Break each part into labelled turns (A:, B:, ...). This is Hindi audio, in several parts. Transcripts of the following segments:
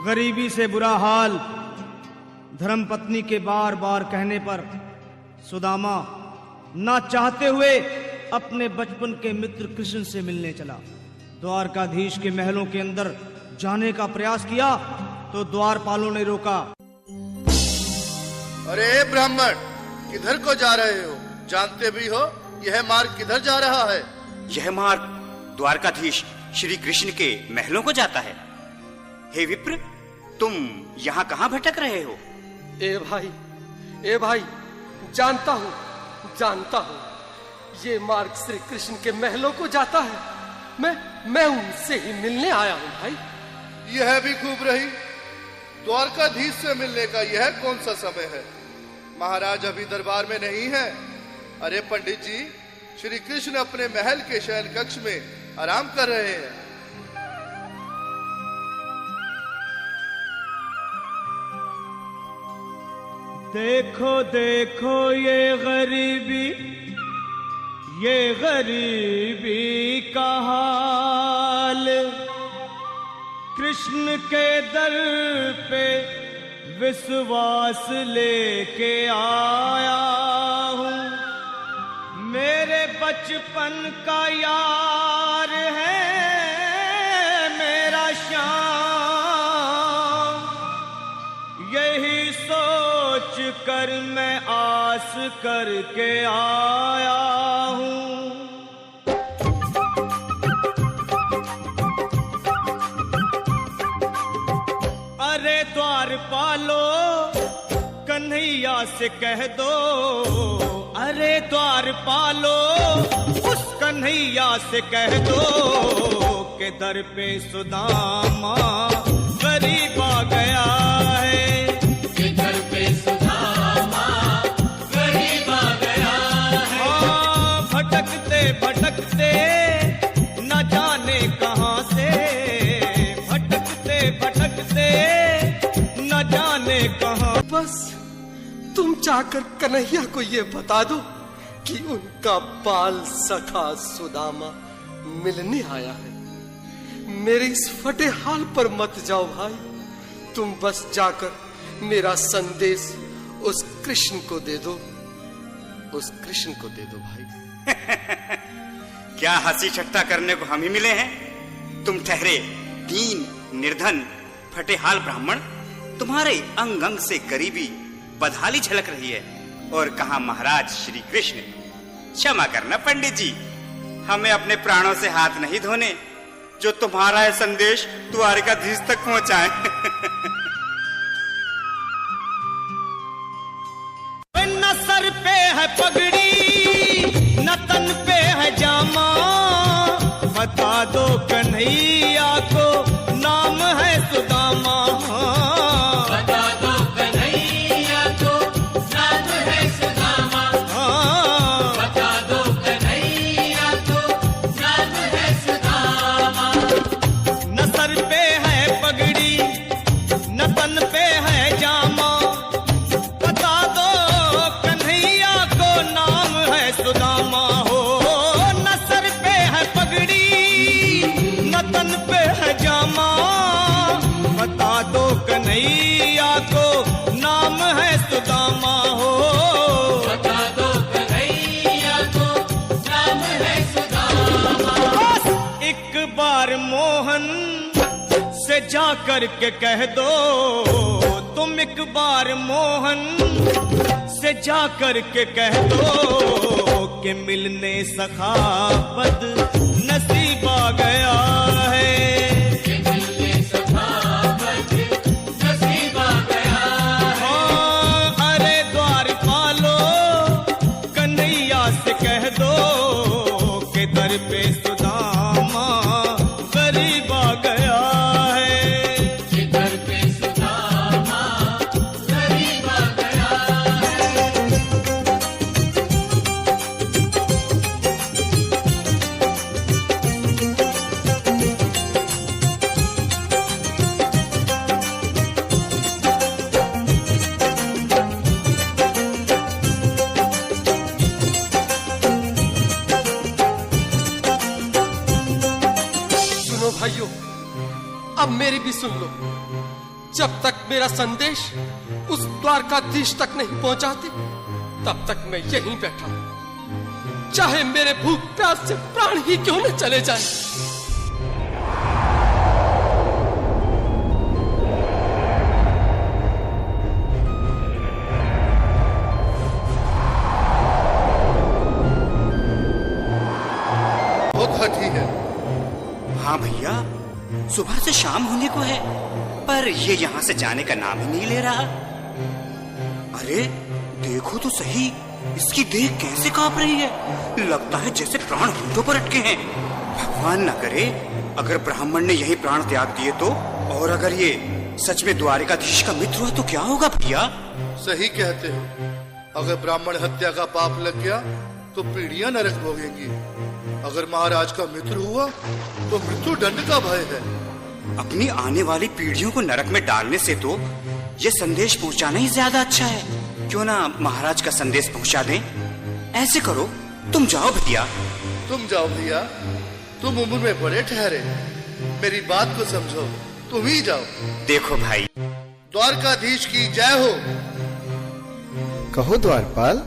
A: गरीबी से बुरा हाल धर्मपत्नी के बार बार कहने पर सुदामा ना चाहते हुए अपने बचपन के मित्र कृष्ण से मिलने चला। द्वारकाधीश के महलों के अंदर जाने का प्रयास किया तो द्वारपालों ने रोका।
B: अरे ब्राह्मण, किधर को जा रहे हो? जानते भी हो यह मार्ग किधर जा रहा है?
C: यह मार्ग द्वारकाधीश श्री कृष्ण के महलों को जाता है। हे विप्र, तुम यहाँ कहाँ भटक रहे हो?
D: ए भाई, जानता हूँ ये मार्ग श्री कृष्ण के महलों को जाता है। मैं उनसे ही मिलने आया हूँ भाई।
B: यह भी खूब रही। द्वारकाधीश से मिलने का यह कौन सा समय है? महाराज अभी दरबार में नहीं है। अरे पंडित जी, श्री कृष्ण अपने महल के शयन कक्ष में आराम कर रहे हैं।
A: देखो देखो ये गरीबी का हाल, कृष्ण के दर पे विश्वास लेके आया हूँ। मेरे बचपन का यार है मेरा श्याम, यही सोच कर मैं आस करके आया हूँ। अरे द्वारपालो, कन्हैया से कह दो, अरे द्वारपालो, उस कन्हैया से कह दो के दर पे सुदामा गरीब आ गया है।
E: के दर पे सुदामा गरीब आ गया है।
A: हाँ, भटकते भटकते न जाने कहाँ से, भटकते भटकते न जाने कहाँ।
D: बस तुम जाकर कन्हैया को ये बता दो कि उनका बाल सखा सुदामा मिलने आया है। मेरे इस फटे हाल पर मत जाओ भाई, तुम बस जाकर मेरा संदेश उस कृष्ण को दे दो, उस कृष्ण को दे दो भाई।
C: क्या हंसी ठट्टा करने को हम ही मिले हैं? तुम ठहरे दीन निर्धन फटे हाल ब्राह्मण, तुम्हारे अंग अंग से गरीबी बदहाली झलक रही है। और कहा महाराज श्री कृष्ण। क्षमा करना पंडित जी, हमें अपने प्राणों से हाथ नहीं धोने जो तुम्हारा है संदेश द्वारकाधीश तक पहुंचाए।
A: न सर पे है पगड़ी न तन पे है जामा, बता दो कन्हैया को नाम है सुदामा।
E: बता दो कन्हैया को नाम है सुदामा। बता दो कन्हैया को नाम है सुदामा।
A: न सर पे है पगड़ी न तन पे है जामा, बता दो कन्हैया को नाम है सुदामा। हो न सर पे है पगड़ी न तन पे है जामा, बता दो कन्हैया को नाम है सुदामा। हो
E: बता दो कन्हैया को नाम है सुदामा।
A: बस एक बार मोहन से जा कर के कह दो, तुम एक बार मोहन से जा कर के कह दो कि मिलने सखावत नसीब आ गया है।
E: कि मिलने सखावत नसीब आ गया है।
A: हाँ, अरे द्वारपालो, कन्हैया से कह दो कि दर पे सुदामा गरीब आ गया है।
E: कि दर पे सुदामा गरीब आ गया है।
D: सुनो भाइयों, अब मेरी भी सुन लो। जब तक मेरा संदेश उस द्वारकाधीश तक नहीं पहुंचाते तब तक मैं यहीं बैठा हूं, चाहे मेरे भूख प्यास से प्राण ही क्यों न चले जाए।
B: बहुत हठी है।
C: हाँ भैया, सुबह से शाम होने को है, पर ये यहाँ से जाने का नाम ही नहीं ले रहा। अरे देखो तो सही, इसकी देह कैसे कांप रही है। लगता है जैसे प्राण होठों पर अटके हैं। भगवान न करे अगर ब्राह्मण ने यही प्राण त्याग दिए तो, और अगर ये सच में द्वारिकाधीश का मित्र हुआ तो क्या होगा भैया?
B: सही कहते हो। अगर ब्राह्मण हत्या का पाप लग गया तो पीढ़ियां नरक भोगेंगी। अगर महाराज का मित्र हुआ तो मृत्यु दंड का भय है।
C: अपनी आने वाली पीढ़ियों को नरक में डालने से तो ये संदेश पहुंचाना ही ज्यादा अच्छा है। क्यों ना महाराज का संदेश पहुंचा दें? ऐसे करो, तुम जाओ भैया।
B: तुम जाओ भैया, तुम उम्र में बड़े ठहरे, मेरी बात को समझो, तुम ही जाओ।
C: देखो भाई,
B: द्वारकाधीश की जय हो।
F: कहो द्वारपाल,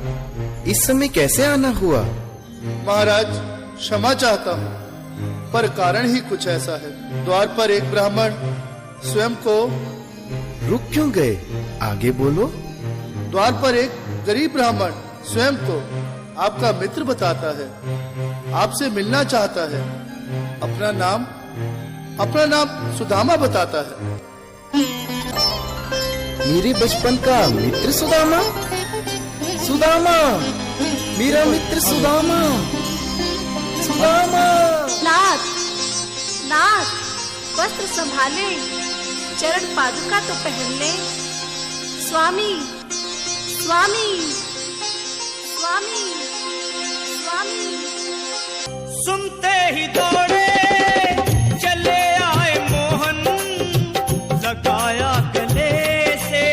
F: इस समय कैसे आना हुआ?
B: महाराज क्षमा चाहता हूँ, पर कारण ही कुछ ऐसा है। द्वार पर एक ब्राह्मण स्वयं को
F: रुक क्यों गए? आगे बोलो।
B: द्वार पर एक गरीब ब्राह्मण स्वयं को आपका मित्र बताता है, आपसे मिलना चाहता है। अपना नाम सुदामा बताता है।
F: मेरे बचपन का मित्र सुदामा? सुदामा, मेरा मित्र सुदामा। सुदामा।
G: नाथ, नाथ, वस्त्र संभाले, चरण पादुका तो पहन ले। स्वामी, स्वामी, स्वामी, स्वामी।
A: सुनते ही दौड़े चले आए मोहन, लगाया गले से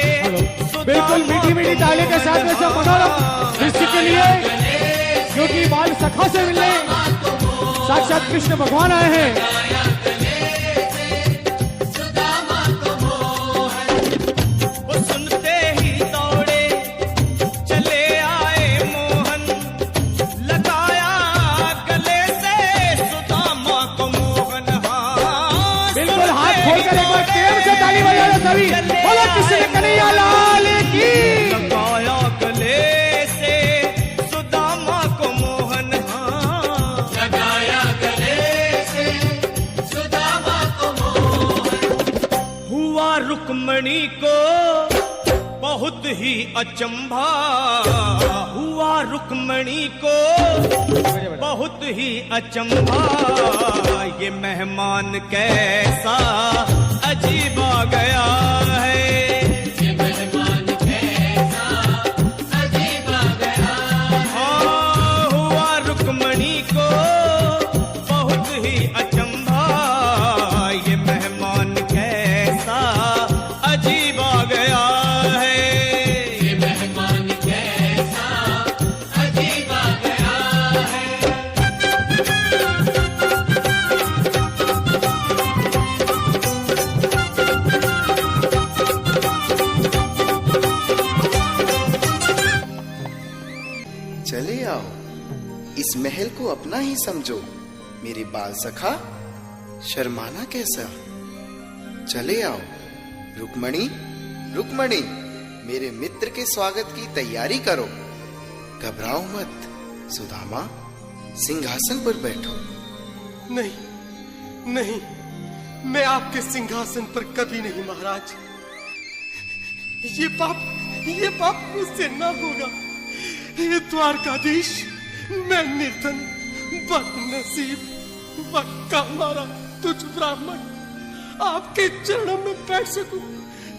H: बिल्कुल मीठी मीठी ताली के साथ में सब मनोरम दृश्य के लिए, क्योंकि बाल सखा से मिलने साक्षात कृष्ण भगवान आए हैं। सभी बोलो कृष्ण कन्हैया लाल की।
A: लगाया गले से सुदामा को मोहन, लगाया गले से सुदामा को मोहन। हुआ रुक्मणी को बहुत ही अचंभा, हुआ रुक्मणी को बहुत ही अचंभा। ये मेहमान कैसा अजीब आ गया है, ये मेहमान कैसा अजीब आ गया है। हाँ, हुआ रुक्मणी को बहुत ही अचंभा, ये मेहमान कैसा अजीब आ गया है, ये मेहमान कैसा अजीब आ गया है।
F: चले आओ, इस महल को अपना ही समझो। मेरे बाल सखा, शर्माना कैसा? चले आओ। रुक्मणी, रुक्मणी, मेरे मित्र के स्वागत की तैयारी करो। घबराओ मत। सुदामा, सिंहासन पर बैठो।
D: नहीं, नहीं, मैं आपके सिंहासन पर कभी नहीं महाराज। ये पाप मुझसे ना होगा। हे द्वारकाधीश, मैं निर्धन, बदनसीब, बक्का मारा तुझ ब्राह्मण आपके चरणों में बैठ सकूं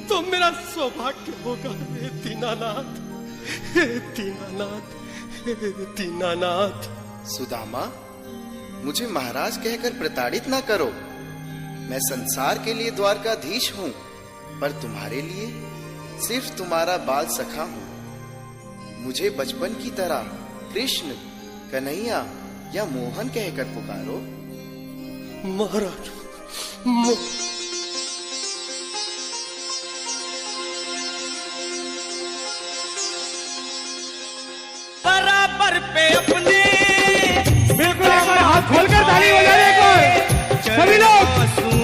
D: तो मेरा सौभाग्य होगा। हे दीनानाथ, हे दीनानाथ, हे दीनानाथ।
F: सुदामा, मुझे महाराज कहकर प्रताड़ित ना करो। मैं संसार के लिए द्वारकाधीश हूँ, पर तुम्हारे लिए सिर्फ तुम्हारा बाल सखा हूँ। मुझे बचपन की तरह कृष्ण, कन्हैया या मोहन कहकर पुकारो।
D: महाराज,
A: बराबर पे अपने
H: बिल्कुल एक बार हाथ खोलकर ताली बजा दे एक बार सभी लोग।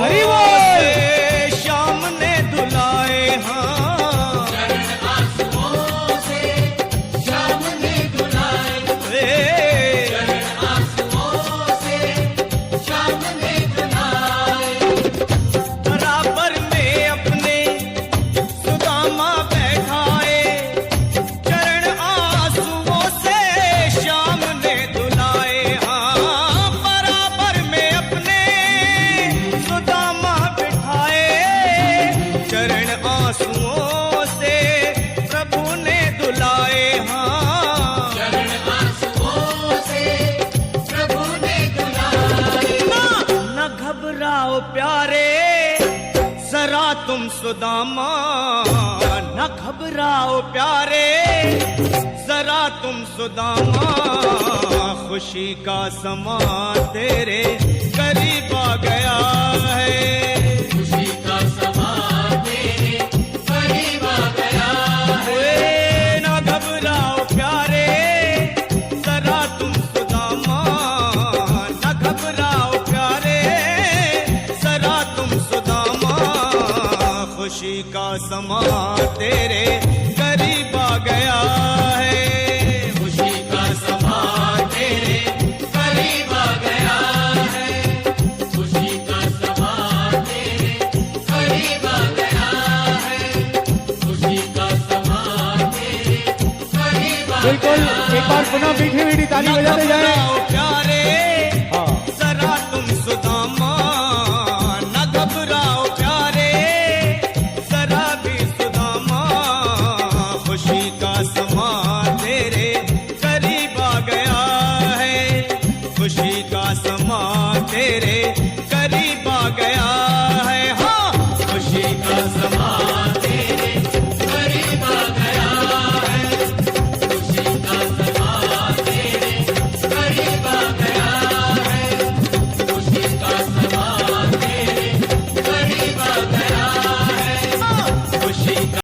H: हरि बोल।
A: श्याम ने धुलाए हाँ
E: आंसुओं से श्याम ने धुलाए, आंसुओं से श्याम ने धुलाए।
A: बराबर में अपने सुदामा बैठाए, चरण आंसुओं से श्याम ने धुलाए हाँ। बराबर में अपने सुदामा बिठाए, चरण आंसुओं से प्रभु ने धुलाए हाँ।
E: आंसुओं से प्रभु ने धुलाए।
A: न घबराओ प्यारे जरा तुम सुदामा, न घबराओ प्यारे जरा तुम सुदामा। खुशी का समा तेरे करीब आ गया है,
E: खुशी का समा तेरे करीब आ गया है।
A: न घबराओ प्यारे जरा तुम सुदामा, न घबराओ प्यारे जरा तुम सुदामा। खुशी का समा तेरे करीब आ गया है,
E: खुशी का समा तेरे करीब आ गया है, खुशी का समा तेरे करीब आ गया है, खुशी का समा तेरे करीब आ गया है।
H: बिल्कुल एक बार पुनः मीठी मीठी ताली बजाते जाए।
A: प्यारे